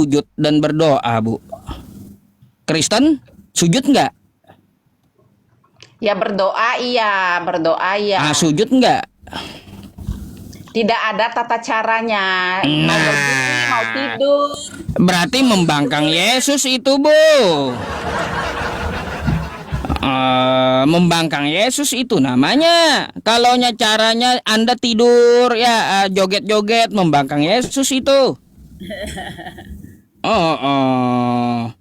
sujud dan berdoa, Bu? Kristen sujud nggak? Ya berdoa iya. Sujud nggak? Tidak ada tata caranya. Mau berdiri, mau Nah, tidur. berarti membangkang Yesus itu, Bu. Membangkang Yesus itu namanya. Kalau caranya Anda tidur ya joget-joget, membangkang Yesus itu. Oh, oh.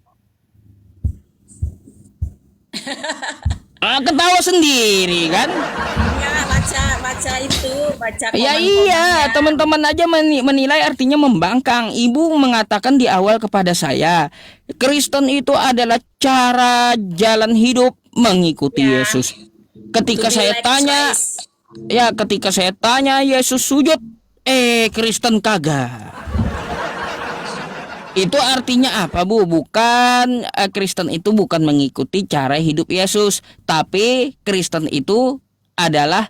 Ketawa sendiri kan? Ya, baca itu, baca Ya iya, komen-komennya. teman-teman aja menilai artinya membangkang. Ibu mengatakan di awal kepada saya, Kristen itu adalah cara jalan hidup mengikuti Ya, Yesus. to Ketika be saya like tanya, Christ. ketika saya tanya Yesus sujud, Kristen kagak. Itu artinya apa, Bu? Bukan Kristen itu bukan mengikuti cara hidup Yesus, tapi Kristen itu adalah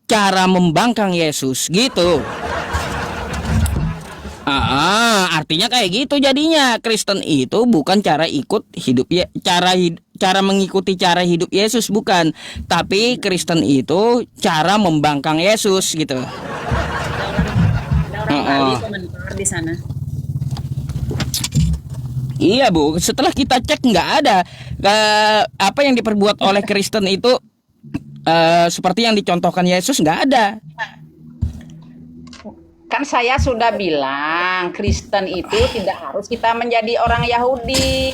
cara membangkang Yesus, gitu. Artinya kayak gitu jadinya. Kristen itu bukan cara ikut hidup ya, cara mengikuti cara hidup Yesus bukan, tapi Kristen itu cara membangkang Yesus gitu. Ada orang Bali komentar di sana. Iya, Bu, setelah kita cek nggak ada apa yang diperbuat oleh Kristen itu seperti yang dicontohkan Yesus, nggak ada. Kan saya sudah bilang, Kristen itu tidak harus kita menjadi orang Yahudi.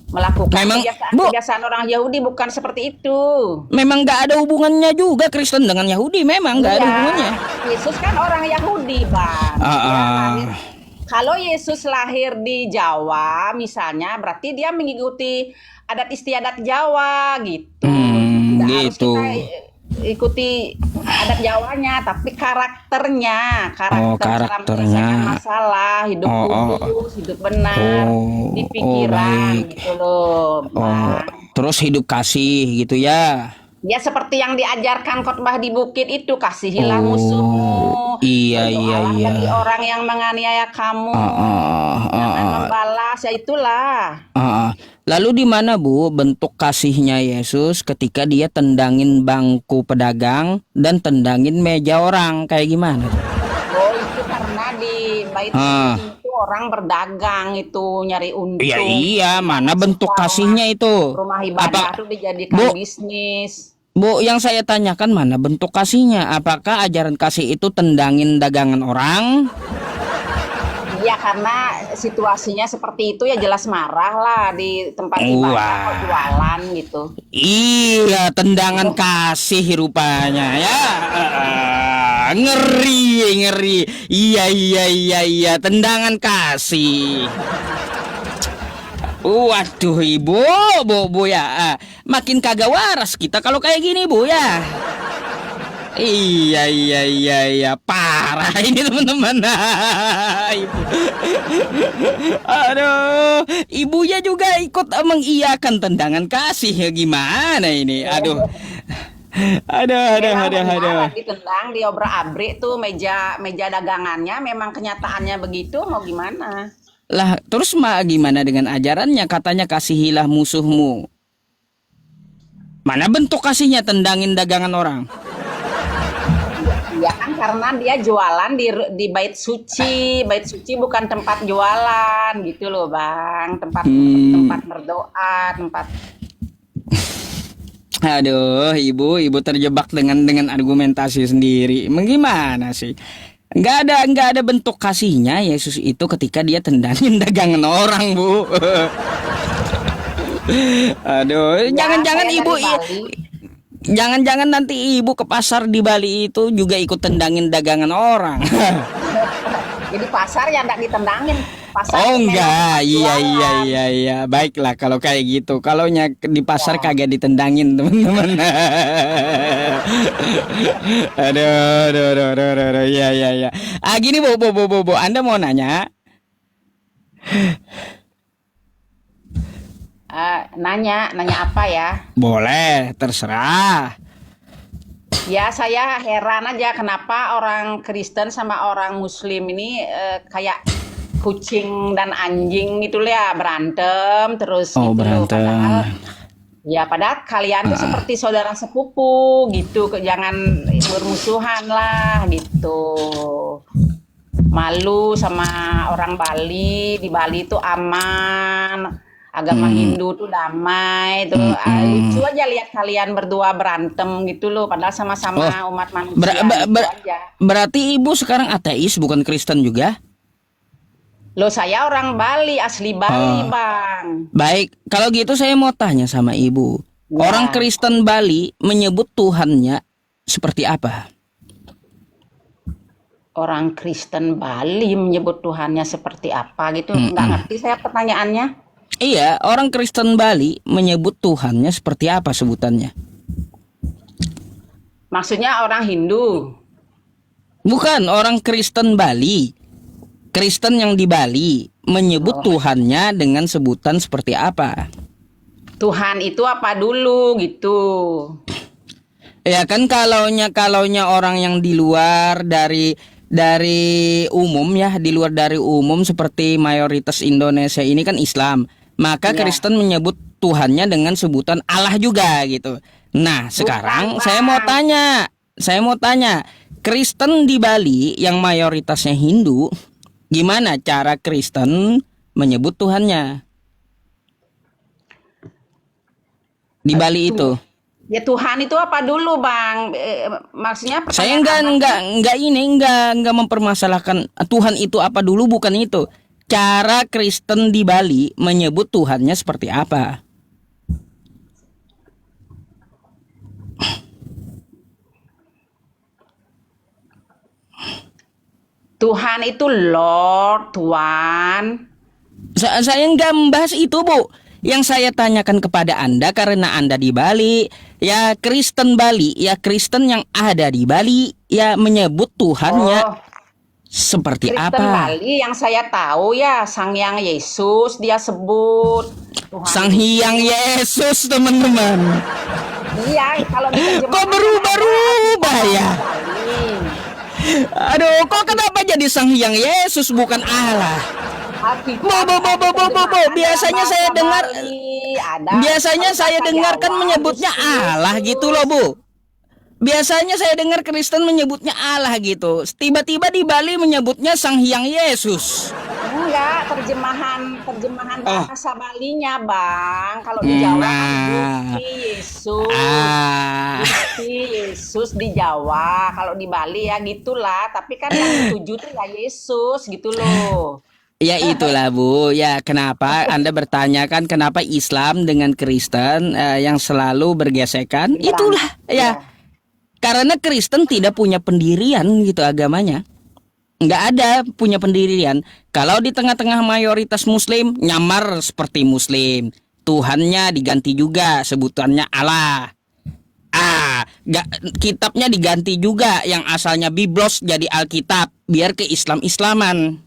Melakukan Memang, Bu, kebiasaan-kebiasaan orang Yahudi bukan seperti itu. memang nggak ada hubungannya juga Kristen dengan Yahudi, memang nggak ada Iya, hubungannya. Yesus kan orang Yahudi, Bang. Kalau Yesus lahir di Jawa, misalnya, berarti dia mengikuti adat istiadat Jawa gitu. Tidak harus Gitu. kita ikuti adat Jawanya, tapi karakternya, cara menyelesaikan masalah, hidup kudus, hidup benar, di pikiran baik. gitu loh, Bang. Terus hidup kasih gitu ya. Ya seperti yang diajarkan khotbah di bukit itu, kasihilah musuhmu. Iya. Berdoalah bagi orang yang menganiaya kamu. Jangan membalas, ya itulah. Lalu di mana, Bu, bentuk kasihnya Yesus ketika dia tendangin bangku pedagang dan tendangin meja orang, kayak gimana? Oh, itu karena di bait suci itu orang berdagang itu nyari untung. Iya, mana bentuk kasihnya itu? Rumah ibadah itu dijadikan bisnis. Bu, yang saya tanyakan mana bentuk kasihnya? Apakah ajaran kasih itu tendangin dagangan orang? Iya, karena situasinya seperti itu ya jelas marah lah di tempat ibadah kok jualan gitu. Iya, tendangan kasih rupanya ya. Ngeri. Iya, tendangan kasih. Waduh, Ibu, Bu ya. Makin kagak waras kita kalau kayak gini, Bu ya. Iya, parah ini teman-teman. Ibu. Aduh, ibunya juga ikut mengiyakan tendangan kasih ya, gimana ini? Aduh. Ditendang, diobrak-abrik tuh meja dagangannya, memang kenyataannya begitu, mau gimana? Lah, terus gimana dengan ajarannya? Katanya kasihilah musuhmu. Mana bentuk kasihnya tendangin dagangan orang? Ya kan karena dia jualan di bait suci. Bait suci bukan tempat jualan gitu loh, Bang. Tempat berdoa, tempat. Aduh, ibu terjebak dengan argumentasi sendiri. Gimana sih? Nggak ada bentuk kasihnya Yesus itu ketika dia tendangin dagangan orang, Bu. Aduh, jangan-jangan ibu. Jangan-jangan nanti ibu ke pasar di Bali itu juga ikut tendangin dagangan orang. Jadi pasar ya enggak ditendangin. Oh enggak, iya. Baiklah kalau kayak gitu. Kalau di pasar kagak ditendangin, teman-teman. Aduh. Iya. Gini, Bu. Anda mau nanya? Nanya apa ya? Boleh, terserah. Ya, saya heran aja kenapa orang Kristen sama orang Muslim ini kayak kucing dan anjing gitu ya, berantem terus Oh, gitu loh. Padahal berantem. ya padahal kalian tuh seperti saudara sepupu gitu, jangan bermusuhan lah gitu. Malu sama orang Bali, di Bali itu aman, agama Hindu tuh damai, tuh lucu aja lihat kalian berdua berantem gitu loh, padahal Oh, sama-sama umat ber- manusia ber- gitu ber- aja. berarti ibu sekarang ateis bukan Kristen juga? Loh saya orang Bali, asli Bali Oh, bang. baik. Kalau gitu saya mau tanya sama ibu. Orang Ya, Kristen Bali menyebut Tuhannya seperti apa? orang Kristen Bali menyebut Tuhannya seperti apa gitu, nggak ngerti saya pertanyaannya. Iya, orang Kristen Bali menyebut Tuhannya seperti apa sebutannya? Maksudnya orang Hindu. Bukan orang Kristen Bali. Kristen yang di Bali menyebut Oh, Tuhannya dengan sebutan seperti apa? Tuhan itu apa dulu gitu. Ya kan kalaunya orang yang di luar dari umum ya, di luar dari umum seperti mayoritas Indonesia ini kan Islam. Maka Ya, Kristen menyebut Tuhannya dengan sebutan Allah juga gitu. Nah, bukan sekarang bang. saya mau tanya, Kristen di Bali yang mayoritasnya Hindu, gimana cara Kristen menyebut Tuhannya di Bali Tuh, itu? ya Tuhan itu apa dulu bang? Maksudnya Saya pertanyaan abangnya? enggak mempermasalahkan Tuhan itu apa dulu, bukan itu. Cara Kristen di Bali menyebut Tuhannya seperti apa? Tuhan itu Lord, Tuhan. Saya enggak membahas itu, Bu. Yang saya tanyakan kepada Anda karena Anda di Bali, ya Kristen Bali, ya Kristen yang ada di Bali, ya menyebut Tuhannya Oh, seperti Kristen apa? Bali yang saya tahu ya Sang Hyang Yesus dia sebut Tuhan Sang itu. Hyang Yesus, teman-teman. Iya, kalau Kok diterjemahkan kan ada berubah-ubah Alkitab ya? bahasa Bali. Aduh, kok kenapa jadi Sang Hyang Yesus bukan Allah? Alkitab ada Bo. terjemahan dalam Biasanya saya bahasa dengar, Bali, ada biasanya kalau saya bahasa dengarkan Jawa menyebutnya Gusti Allah gitu loh, Yesus. Bu. Biasanya saya dengar Kristen menyebutnya Allah gitu. Tiba-tiba di Bali menyebutnya Sang Hyang Yesus. Enggak, terjemahan terjemahan Oh, bahasa Balinya, Bang. Kalau di Jawa kan nah, Gusti Yesus. ah, Gusti Yesus di Jawa. Kalau di Bali ya gitulah. Tapi kan yang dituju tuh ya Yesus gitu loh. ya itulah Bu. Ya kenapa Anda bertanya kan kenapa Islam dengan Kristen yang selalu bergesekan? Beneran. Itulah Ya. ya. Karena Kristen tidak punya pendirian gitu agamanya. Nggak ada punya pendirian. Kalau di tengah-tengah mayoritas Muslim, nyamar seperti Muslim. Tuhannya diganti juga, sebutannya Allah. Kitabnya diganti juga, yang asalnya Biblos jadi Alkitab, biar ke Islam-Islaman.